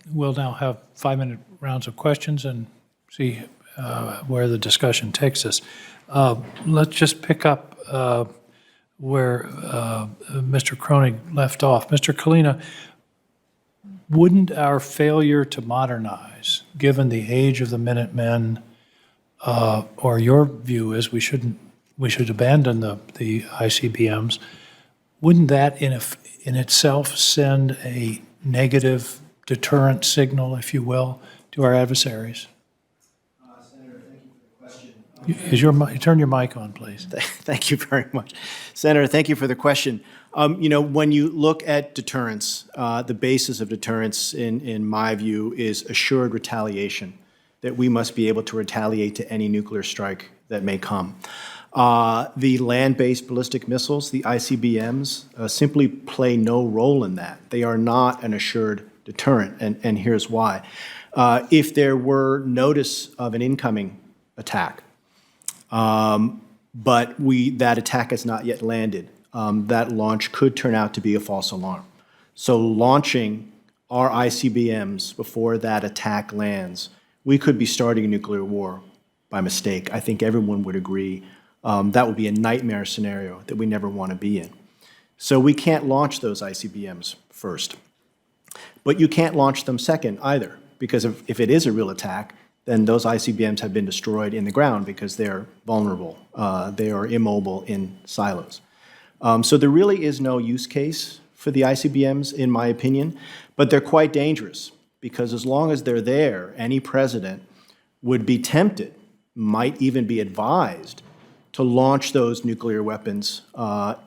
We'll now have 5-minute rounds of questions and see where the discussion takes us. Let's just pick up where Mr. Kronig left off. Mr. Kalina, wouldn't our failure to modernize, given the age of the Minutemen, or your view is we should abandon the ICBMs, wouldn't that in itself send a negative deterrent signal, if you will, to our adversaries? Senator, thank you for the question. Turn your mic on, please. Thank you very much. Senator, thank you for the question. When you look at deterrence, the basis of deterrence, in my view, is assured retaliation, that we must be able to retaliate to any nuclear strike that may come. The land-based ballistic missiles, the ICBMs, simply play no role in that. They are not an assured deterrent, and here's why. If there were notice of an incoming attack, but that attack has not yet landed, that launch could turn out to be a false alarm. So launching our ICBMs before that attack lands, we could be starting a nuclear war by mistake. I think everyone would agree that would be a nightmare scenario that we never want to be in. So we can't launch those ICBMs first. But you can't launch them second either, because if it is a real attack, then those ICBMs have been destroyed in the ground because they're vulnerable. They are immobile in silos. So there really is no use case for the ICBMs, in my opinion, but they're quite dangerous because as long as they're there, any president would be tempted, might even be advised, to launch those nuclear weapons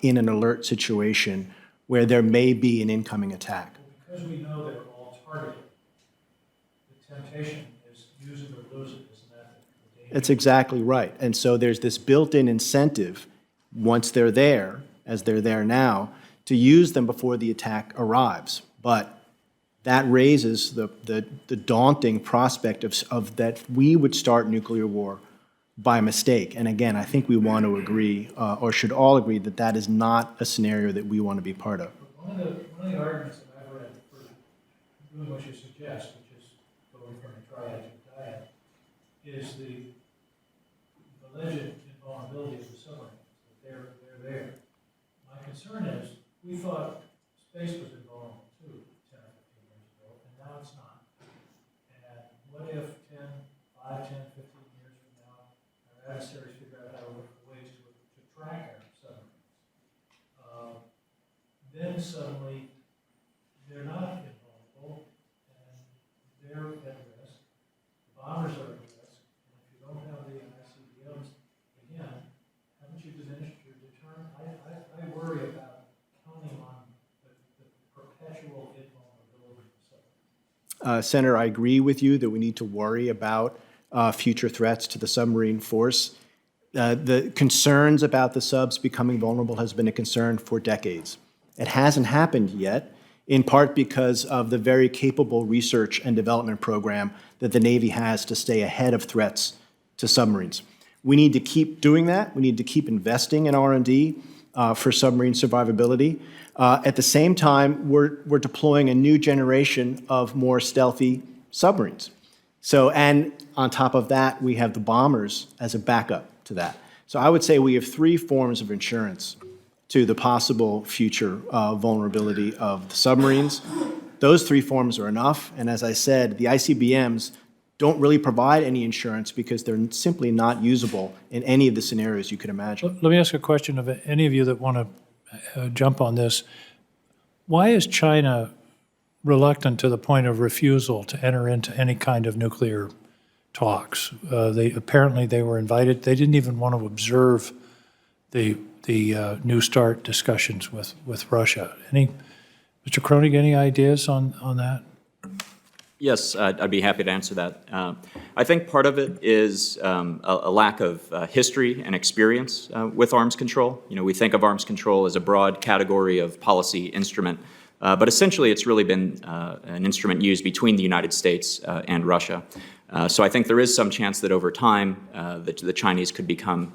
in an alert situation where there may be an incoming attack. Because we know they're all targeted, the temptation is use it or lose it, isn't that the danger? That's exactly right. And so there's this built-in incentive, once they're there, as they're there now, to use them before the attack arrives. But that raises the daunting prospect of that we would start nuclear war by mistake. And again, I think we want to agree, or should all agree, that that is not a scenario that we want to be part of. One of the arguments that I've read for doing what you suggest, which is going from a triad to a dyad, is the alleged invulnerability of the submarines, that they're there. My concern is, we thought space was invulnerable too 10 or 15 years ago, and now it's not. And what if 5, 10, 15 years from now, our adversaries figure out how to look for ways to track our submarines? Then suddenly, they're not invulnerable, and they're at risk. The bombers are at risk, and if you don't have the ICBMs, again, haven't you diminished your deterrent? I worry about counting on the perpetual invulnerability of submarines. Senator, I agree with you that we need to worry about future threats to the submarine force. The concerns about the subs becoming vulnerable has been a concern for decades. It hasn't happened yet, in part because of the very capable research and development program that the Navy has to stay ahead of threats to submarines. We need to keep doing that. We need to keep investing in R&D for submarine survivability. At the same time, we're deploying a new generation of more stealthy submarines. So, and on top of that, we have the bombers as a backup to that. So I would say we have 3 forms of insurance to the possible future vulnerability of the submarines. Those 3 forms are enough, and as I said, the ICBMs don't really provide any insurance because they're simply not usable in any of the scenarios you could imagine. Let me ask a question of any of you that want to jump on this. Why is China reluctant to the point of refusal to enter into any kind of nuclear talks? Apparently they were invited. They didn't even want to observe the New START discussions with Russia. Mr. Kronig, any ideas on that? Yes, I'd be happy to answer that. I think part of it is a lack of history and experience with arms control. We think of arms control as a broad category of policy instrument, but essentially it's really been an instrument used between the United States and Russia. So I think there is some chance that over time the Chinese could become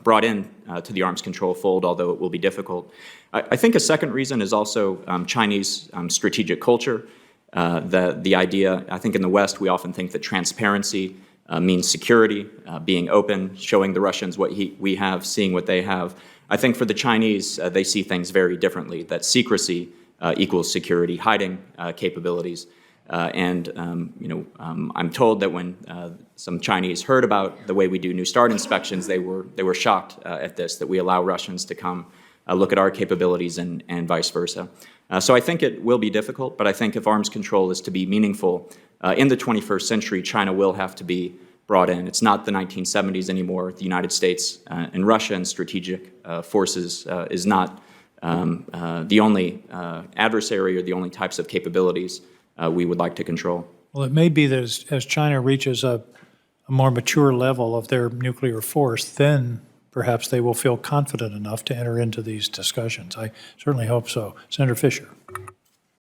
brought in to the arms control fold, although it will be difficult. I think a second reason is also Chinese strategic culture. The idea, I think in the West, we often think that transparency means security, being open, showing the Russians what we have, seeing what they have. I think for the Chinese, they see things very differently, that secrecy equals security, hiding capabilities. I'm told that when some Chinese heard about the way we do New START inspections, they were shocked at this, that we allow Russians to come look at our capabilities and vice versa. So I think it will be difficult, but I think if arms control is to be meaningful in the 21st century, China will have to be brought in. It's not the 1970s anymore. The United States and Russia and strategic forces is not the only adversary or the only types of capabilities we would like to control. Well, it may be that as China reaches a more mature level of their nuclear force, then perhaps they will feel confident enough to enter into these discussions. I certainly hope so. Senator Fisher.